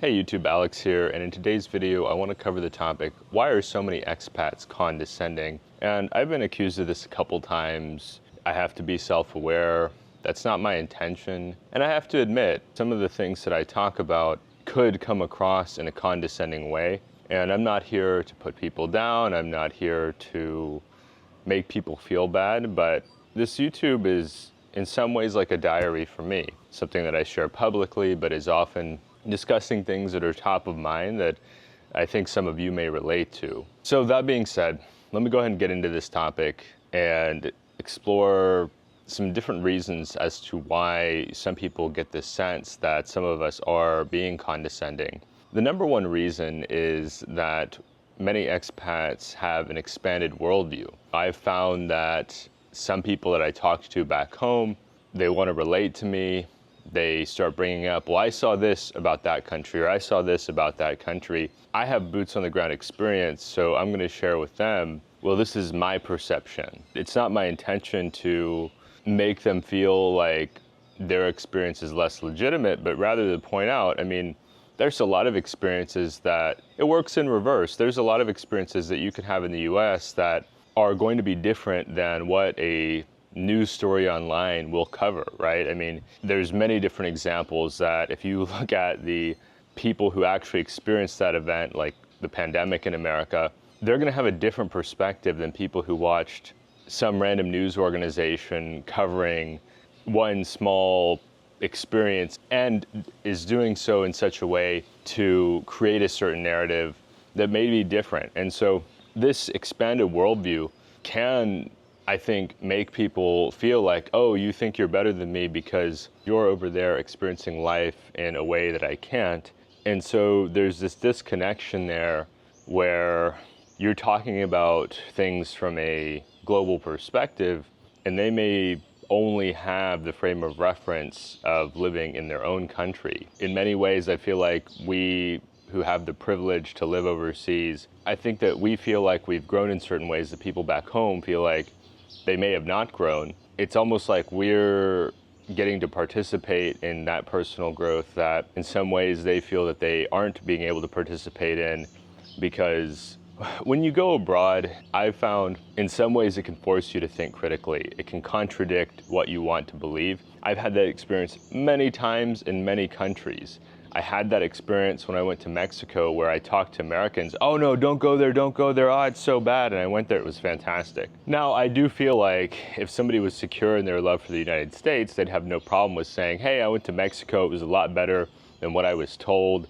Hey YouTube, Alex here, and in today's video I want to cover the topic, why are so many expats condescending? And I've been accused of this a couple times. I have to be self-aware. That's not my intention. And I have to admit, some of the things that I talk about could come across in a condescending way. And I'm not here to put people down. I'm not here to make people feel bad, but this YouTube is in some ways like a diary for me. Something that I share publicly, but is often discussing things that are top of mind that I think some of you may relate to. So that being said, let me go ahead and get into this topic and explore some different reasons as to why some people get this sense that some of us are being condescending. The number one reason is that many expats have an expanded worldview. I've found that some people that I talk to back home, they want to relate to me. They start bringing up, well, I saw this about that country, or I saw this about that country. I have boots on the ground experience, so I'm going to share with them, well, this is my perception. It's not my intention to make them feel like their experience is less legitimate, but rather to point out, I mean, there's a lot of experiences that it works in reverse. There's a lot of experiences that you could have in the US that are going to be different than what a news story online will cover, right? I mean, there's many different examples that if you look at the people who actually experienced that event, like the pandemic in America, they're going to have a different perspective than people who watched some random news organization covering one small experience and is doing so in such a way to create a certain narrative that may be different. And so this expanded worldview can, I think, make people feel like, oh, you think you're better than me because you're over there experiencing life in a way that I can't. And so there's this disconnection there where you're talking about things from a global perspective, and they may only have the frame of reference of living in their own country. In many ways, I feel like we who have the privilege to live overseas, I think that we feel like we've grown in certain ways that people back home feel like they may have not grown. It's almost like we're getting to participate in that personal growth that in some ways they feel that they aren't being able to participate in, because when you go abroad, I've found in some ways it can force you to think critically. It can contradict what you want to believe. I've had that experience many times in many countries. I had that experience when I went to Mexico where I talked to Americans, oh no, don't go there, oh, it's so bad. And I went there, it was fantastic. Now, I do feel like if somebody was secure in their love for the United States, they'd have no problem with saying, hey, I went to Mexico, it was a lot better than what I was told.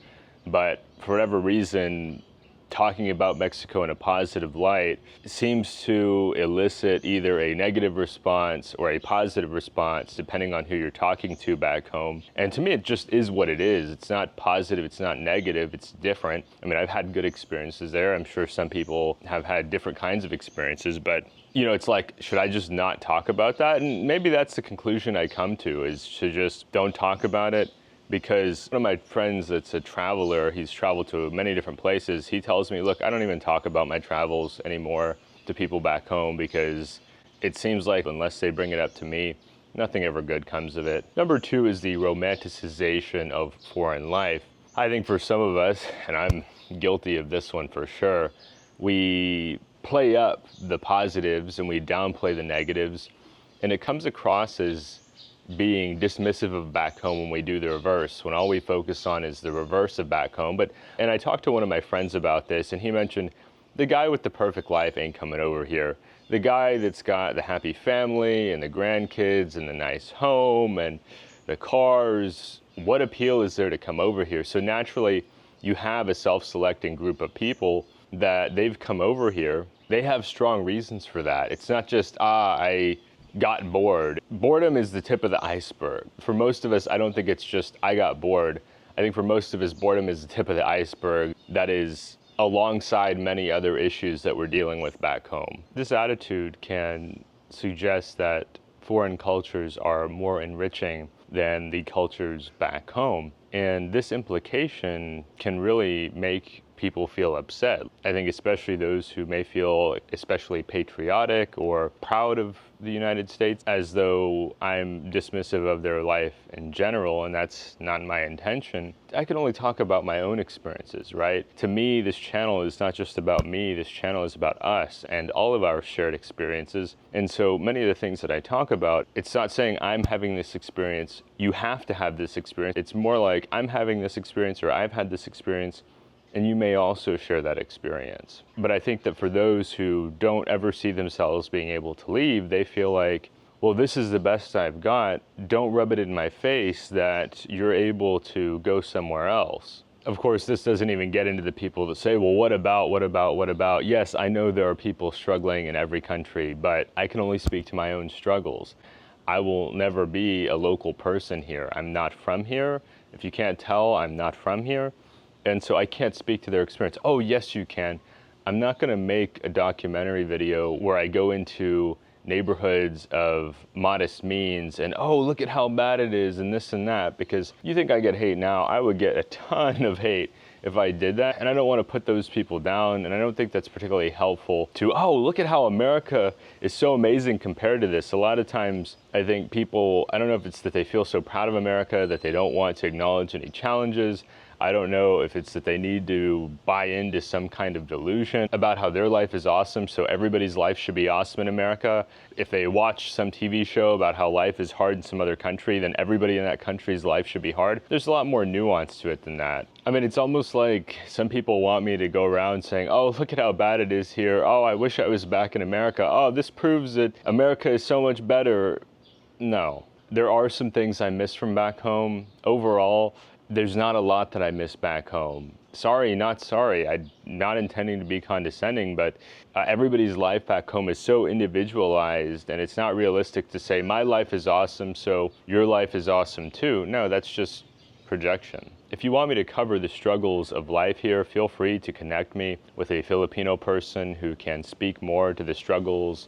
But for whatever reason, talking about Mexico in a positive light seems to elicit either a negative response or a positive response, depending on who you're talking to back home. And to me, it just is what it is. It's not positive, it's not negative, it's different. I mean, I've had good experiences there. I'm sure some people have had different kinds of experiences, but you know, it's like, should I just not talk about that? And maybe that's the conclusion I come to, is to just don't talk about it. Because one of my friends that's a traveler, he's traveled to many different places, he tells me, look, I don't even talk about my travels anymore to people back home because it seems like unless they bring it up to me, nothing ever good comes of it. Number two is the romanticization of foreign life. I think for some of us, and I'm guilty of this one for sure, we play up the positives and we downplay the negatives, and it comes across as being dismissive of back home when we do the reverse, when all we focus on is the reverse of back home. And I talked to one of my friends about this, and he mentioned the guy with the perfect life ain't coming over here. The guy that's got the happy family and the grandkids and the nice home and the cars, what appeal is there to come over here? So naturally, you have a self-selecting group of people that they've come over here. They have strong reasons for that. It's not just, I got bored. Boredom is the tip of the iceberg. For most of us, I don't think it's just, I got bored. I think for most of us, boredom is the tip of the iceberg that is alongside many other issues that we're dealing with back home. This attitude can suggest that foreign cultures are more enriching than the cultures back home. And this implication can really make people feel upset. I think especially those who may feel especially patriotic or proud of the United States, as though I'm dismissive of their life in general, and that's not my intention. I can only talk about my own experiences, right? To me, this channel is not just about me, this channel is about us and all of our shared experiences. And so many of the things that I talk about, it's not saying I'm having this experience, you have to have this experience. It's more like I'm having this experience or I've had this experience, and you may also share that experience. But I think that for those who don't ever see themselves being able to leave, they feel like, well, this is the best I've got. Don't rub it in my face that you're able to go somewhere else. Of course, this doesn't even get into the people that say, well, what about? Yes, I know there are people struggling in every country, but I can only speak to my own struggles. I will never be a local person here. I'm not from here. If you can't tell, I'm not from here. And so I can't speak to their experience. Oh, yes, you can. I'm not going to make a documentary video where I go into neighborhoods of modest means and, oh, look at how bad it is and this and that, because you think I get hate now. I would get a ton of hate if I did that. And I don't want to put those people down. And I don't think that's particularly helpful to, oh, look at how America is so amazing compared to this. A lot of times I think people, I don't know if it's that they feel so proud of America that they don't want to acknowledge any challenges. I don't know if it's that they need to buy into some kind of delusion about how their life is awesome, so everybody's life should be awesome in America. If they watch some TV show about how life is hard in some other country, then everybody in that country's life should be hard. There's a lot more nuance to it than that. I mean, it's almost like some people want me to go around saying, oh, look at how bad it is here. Oh, I wish I was back in America. Oh, this proves that America is so much better. No. There are some things I miss from back home. Overall, there's not a lot that I miss back home. Sorry, not sorry. I'm not intending to be condescending, but everybody's life back home is so individualized, and it's not realistic to say my life is awesome, so your life is awesome too. No, that's just projection. If you want me to cover the struggles of life here, feel free to connect me with a Filipino person who can speak more to the struggles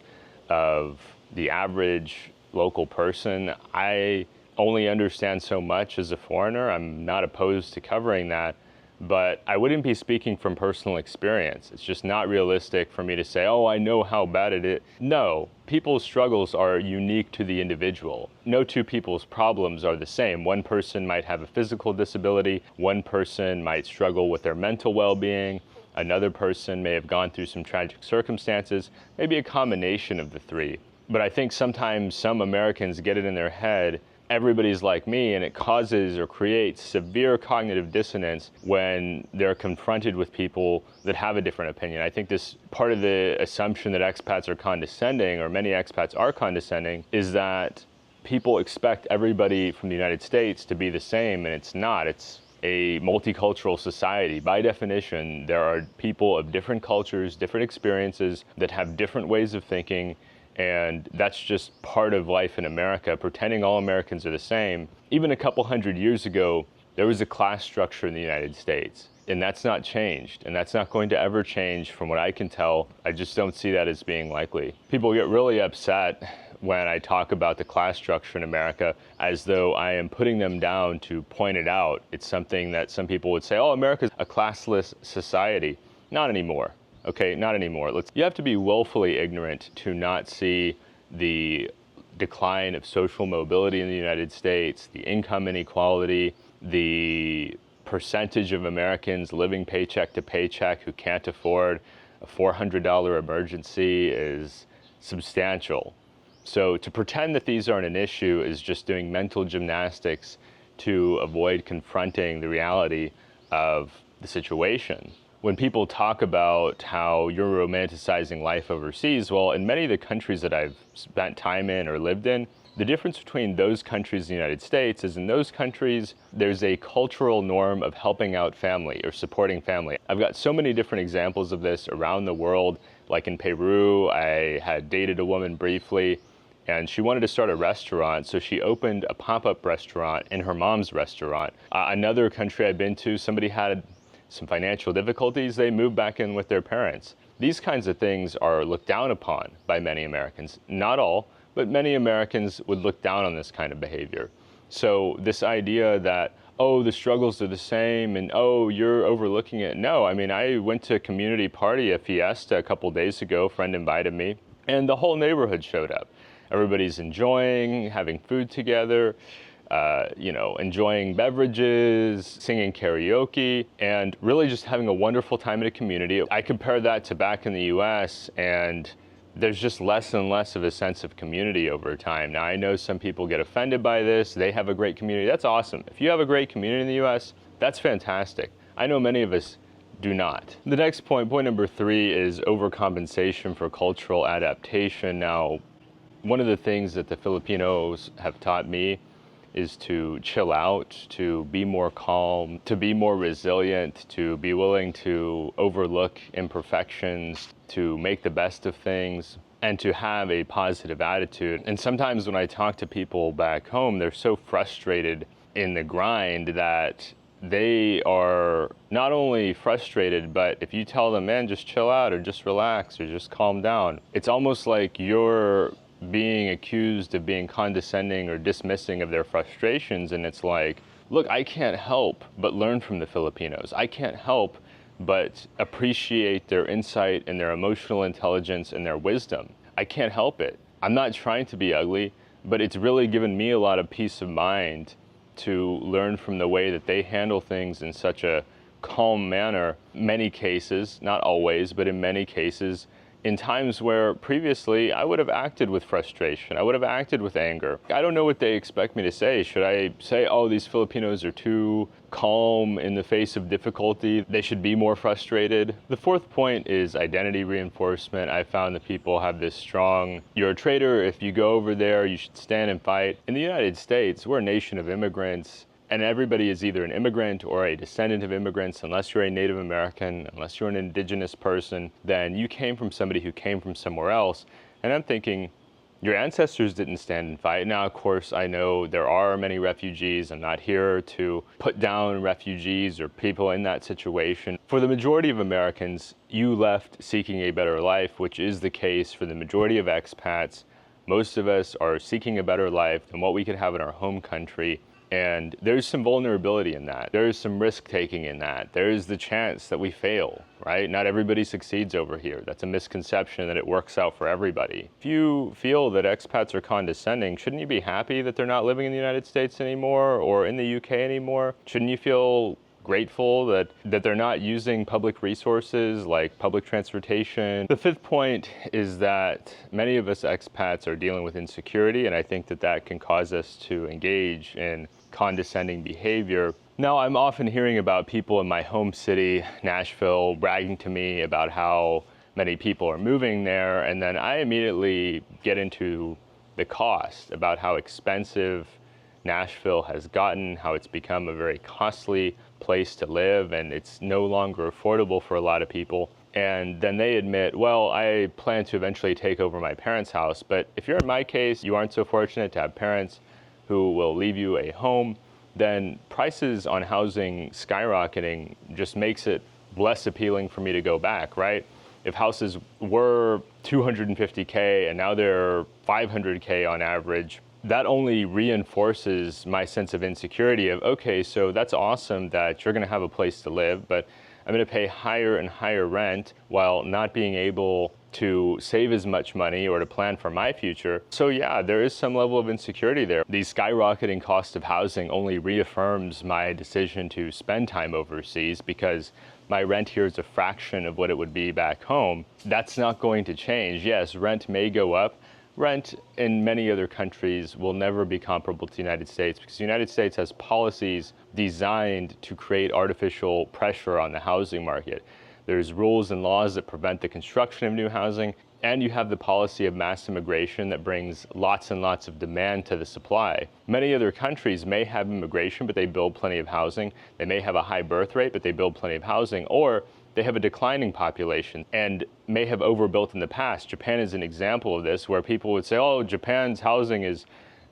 of the average local person. I only understand so much as a foreigner. I'm not opposed to covering that, but I wouldn't be speaking from personal experience. It's just not realistic for me to say, oh, I know how bad it is. No, people's struggles are unique to the individual. No two people's problems are the same. One person might have a physical disability, one person might struggle with their mental well-being, another person may have gone through some tragic circumstances, maybe a combination of the three. But I think sometimes some Americans get it in their head everybody's like me, and it causes or creates severe cognitive dissonance when they're confronted with people that have a different opinion. I think this part of the assumption that expats are condescending, or many expats are condescending, is that people expect everybody from the United States to be the same, and it's not. It's a multicultural society. By definition, there are people of different cultures, different experiences that have different ways of thinking. And that's just part of life in America, pretending all Americans are the same. Even a couple hundred years ago, there was a class structure in the United States, and that's not changed, and that's not going to ever change from what I can tell. I just don't see that as being likely. People get really upset when I talk about the class structure in America as though I am putting them down to point it out. It's something that some people would say, oh, America's a classless society. Not anymore. Okay, not anymore. You have to be willfully ignorant to not see the decline of social mobility in the United States, the income inequality, the percentage of Americans living paycheck to paycheck who can't afford a $400 emergency is substantial. So to pretend that these aren't an issue is just doing mental gymnastics to avoid confronting the reality of the situation. When people talk about how you're romanticizing life overseas, well, in many of the countries that I've spent time in or lived in, the difference between those countries and the United States is in those countries, there's a cultural norm of helping out family or supporting family. I've got so many different examples of this around the world. Like in Peru, I had dated a woman briefly, and she wanted to start a restaurant, so she opened a pop-up restaurant in her mom's restaurant. Another country I've been to, somebody had some financial difficulties, they moved back in with their parents. These kinds of things are looked down upon by many Americans. Not all, but many Americans would look down on this kind of behavior. So this idea that, oh, the struggles are the same and oh, you're overlooking it. No, I mean, I went to a community party, a fiesta, a couple days ago. A friend invited me, and the whole neighborhood showed up. Everybody's enjoying, having food together, enjoying beverages, singing karaoke, and really just having a wonderful time in a community. I compare that to back in the US, and there's just less and less of a sense of community over time. Now, I know some people get offended by this. They have a great community. That's awesome. If you have a great community in the US, that's fantastic. I know many of us do not. The next point number 3, is overcompensation for cultural adaptation. Now, one of the things that the Filipinos have taught me is to chill out, to be more calm, to be more resilient, to be willing to overlook imperfections, to make the best of things, and to have a positive attitude. And sometimes when I talk to people back home, they're so frustrated in the grind that they are not only frustrated, but if you tell them, man, just chill out or just relax or just calm down, it's almost like you're being accused of being condescending or dismissing of their frustrations. And it's like, look, I can't help but learn from the Filipinos. I can't help but appreciate their insight and their emotional intelligence and their wisdom. I can't help it. I'm not trying to be ugly, but it's really given me a lot of peace of mind to learn from the way that they handle things in such a calm manner. Many cases, not always, but in many cases, in times where previously I would have acted with frustration, I would have acted with anger. I don't know what they expect me to say. Should I say, oh, these Filipinos are too calm in the face of difficulty, they should be more frustrated? The 4th point is identity reinforcement. I found that people have this strong, you're a traitor, if you go over there, you should stand and fight. In the United States, we're a nation of immigrants, and everybody is either an immigrant or a descendant of immigrants. Unless you're a Native American, unless you're an indigenous person, then you came from somebody who came from somewhere else. And I'm thinking, your ancestors didn't stand and fight. Now, of course, I know there are many refugees. I'm not here to put down refugees or people in that situation. For the majority of Americans, you left seeking a better life, which is the case for the majority of expats. Most of us are seeking a better life than what we could have in our home country. And there's some vulnerability in that. There's some risk taking in that. There's the chance that we fail, right? Not everybody succeeds over here. That's a misconception that it works out for everybody. If you feel that expats are condescending, shouldn't you be happy that they're not living in the United States anymore or in the UK anymore? Shouldn't you feel grateful that they're not using public resources like public transportation? The 5th point is that many of us expats are dealing with insecurity, and I think that can cause us to engage in condescending behavior. Now, I'm often hearing about people in my home city, Nashville, bragging to me about how many people are moving there, and then I immediately get into the cost, about how expensive Nashville has gotten, how it's become a very costly place to live, and it's no longer affordable for a lot of people. And then they admit, well, I plan to eventually take over my parents' house. But if you're in my case, you aren't so fortunate to have parents who will leave you a home, then prices on housing skyrocketing just makes it less appealing for me to go back, right? If houses were $250K and now they're $500K on average, that only reinforces my sense of insecurity of, okay, so that's awesome that you're gonna have a place to live, but I'm gonna pay higher and higher rent while not being able to save as much money or to plan for my future. So yeah, there is some level of insecurity there. The skyrocketing cost of housing only reaffirms my decision to spend time overseas because my rent here is a fraction of what it would be back home. That's not going to change. Yes, rent may go up. Rent in many other countries will never be comparable to the United States because the United States has policies designed to create artificial pressure on the housing market. There's rules and laws that prevent the construction of new housing, and you have the policy of mass immigration that brings lots and lots of demand to the supply. Many other countries may have immigration, but they build plenty of housing. They may have a high birth rate, but they build plenty of housing, or they have a declining population and may have overbuilt in the past. Japan is an example of this, where people would say, oh, Japan's housing is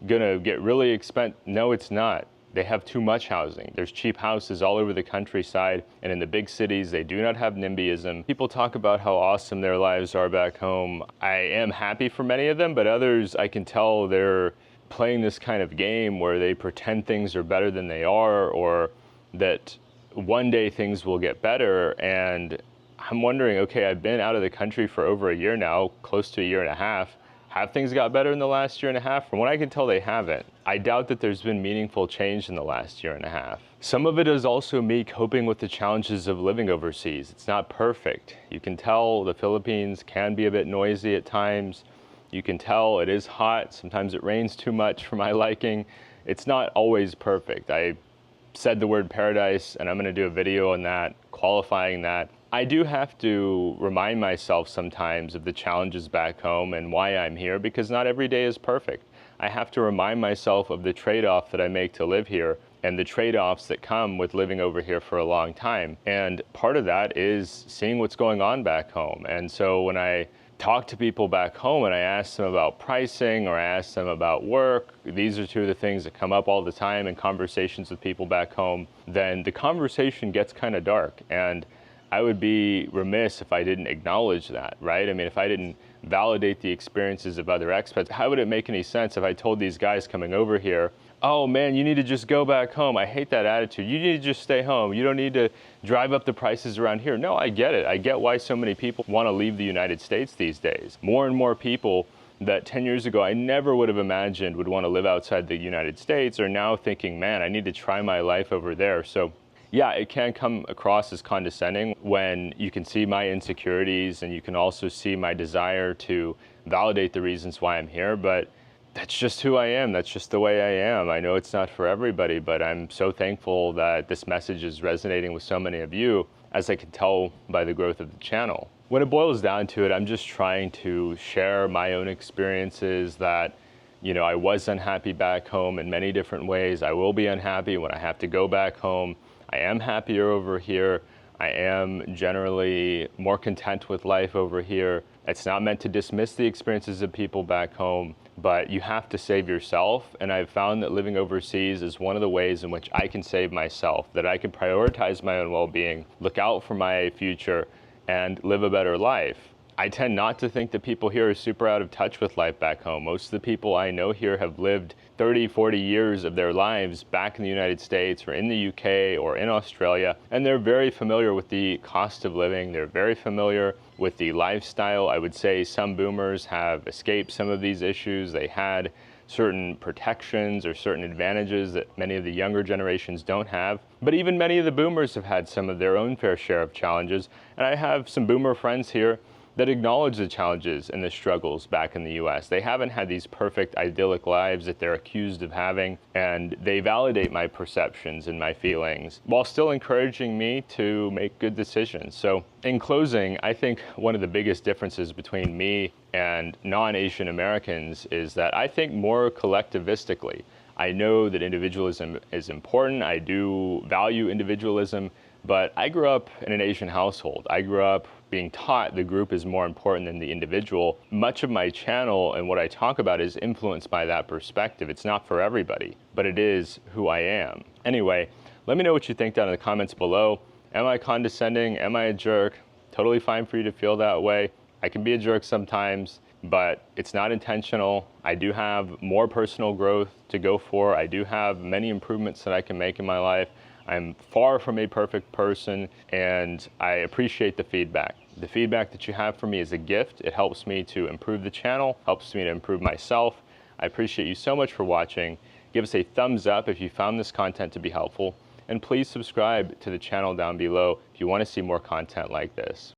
gonna get really expensive. No, it's not. They have too much housing. There's cheap houses all over the countryside, and in the big cities, they do not have NIMBYism. People talk about how awesome their lives are back home. I am happy for many of them, but others, I can tell they're playing this kind of game where they pretend things are better than they are, or that one day things will get better. And I'm wondering, okay, I've been out of the country for over a year now, close to a year and a half. Have things got better in the last year and a half? From what I can tell, they haven't. I doubt that there's been meaningful change in the last year and a half. Some of it is also me coping with the challenges of living overseas. It's not perfect. You can tell the Philippines can be a bit noisy at times. You can tell it is hot. Sometimes it rains too much for my liking. It's not always perfect. I said the word paradise, and I'm going to do a video on that, qualifying that. I do have to remind myself sometimes of the challenges back home and why I'm here, because not every day is perfect. I have to remind myself of the trade-off that I make to live here and the trade-offs that come with living over here for a long time. And part of that is seeing what's going on back home. And so when I talk to people back home and I ask them about pricing or I ask them about work, these are two of the things that come up all the time in conversations with people back home, then the conversation gets kind of dark. And I would be remiss if I didn't acknowledge that, right? I mean, if I didn't validate the experiences of other expats, how would it make any sense if I told these guys coming over here, oh man, you need to just go back home. I hate that attitude. You need to just stay home. You don't need to drive up the prices around here. No, I get it. I get why so many people want to leave the United States these days. More and more people that 10 years ago I never would have imagined would want to live outside the United States are now thinking, man, I need to try my life over there. So yeah, it can come across as condescending when you can see my insecurities and you can also see my desire to validate the reasons why I'm here, but that's just who I am. That's just the way I am. I know it's not for everybody, but I'm so thankful that this message is resonating with so many of you, as I can tell by the growth of the channel. When it boils down to it, I'm just trying to share my own experiences that, you know, I was unhappy back home in many different ways. I will be unhappy when I have to go back home. I am happier over here. I am generally more content with life over here. It's not meant to dismiss the experiences of people back home, but you have to save yourself. And I've found that living overseas is one of the ways in which I can save myself, that I can prioritize my own well-being, look out for my future, and live a better life. I tend not to think that people here are super out of touch with life back home. Most of the people I know here have lived 30, 40 years of their lives back in the United States or in the UK or in Australia, and they're very familiar with the cost of living. They're very familiar with the lifestyle. I would say some boomers have escaped some of these issues. They had certain protections or certain advantages that many of the younger generations don't have. But even many of the boomers have had some of their own fair share of challenges. And I have some boomer friends here that acknowledge the challenges and the struggles back in the US. They haven't had these perfect, idyllic lives that they're accused of having, and they validate my perceptions and my feelings while still encouraging me to make good decisions. So in closing, I think one of the biggest differences between me and non-Asian Americans is that I think more collectivistically. I know that individualism is important. I do value individualism, but I grew up in an Asian household. I grew up being taught the group is more important than the individual. Much of my channel and what I talk about is influenced by that perspective. It's not for everybody, but it is who I am. Anyway, let me know what you think down in the comments below. Am I condescending? Am I a jerk? Totally fine for you to feel that way. I can be a jerk sometimes, but it's not intentional. I do have more personal growth to go for. I do have many improvements that I can make in my life. I'm far from a perfect person, and I appreciate the feedback. The feedback that you have for me is a gift. It helps me to improve the channel, helps me to improve myself. I appreciate you so much for watching. Give us a thumbs up if you found this content to be helpful, and please subscribe to the channel down below if you want to see more content like this.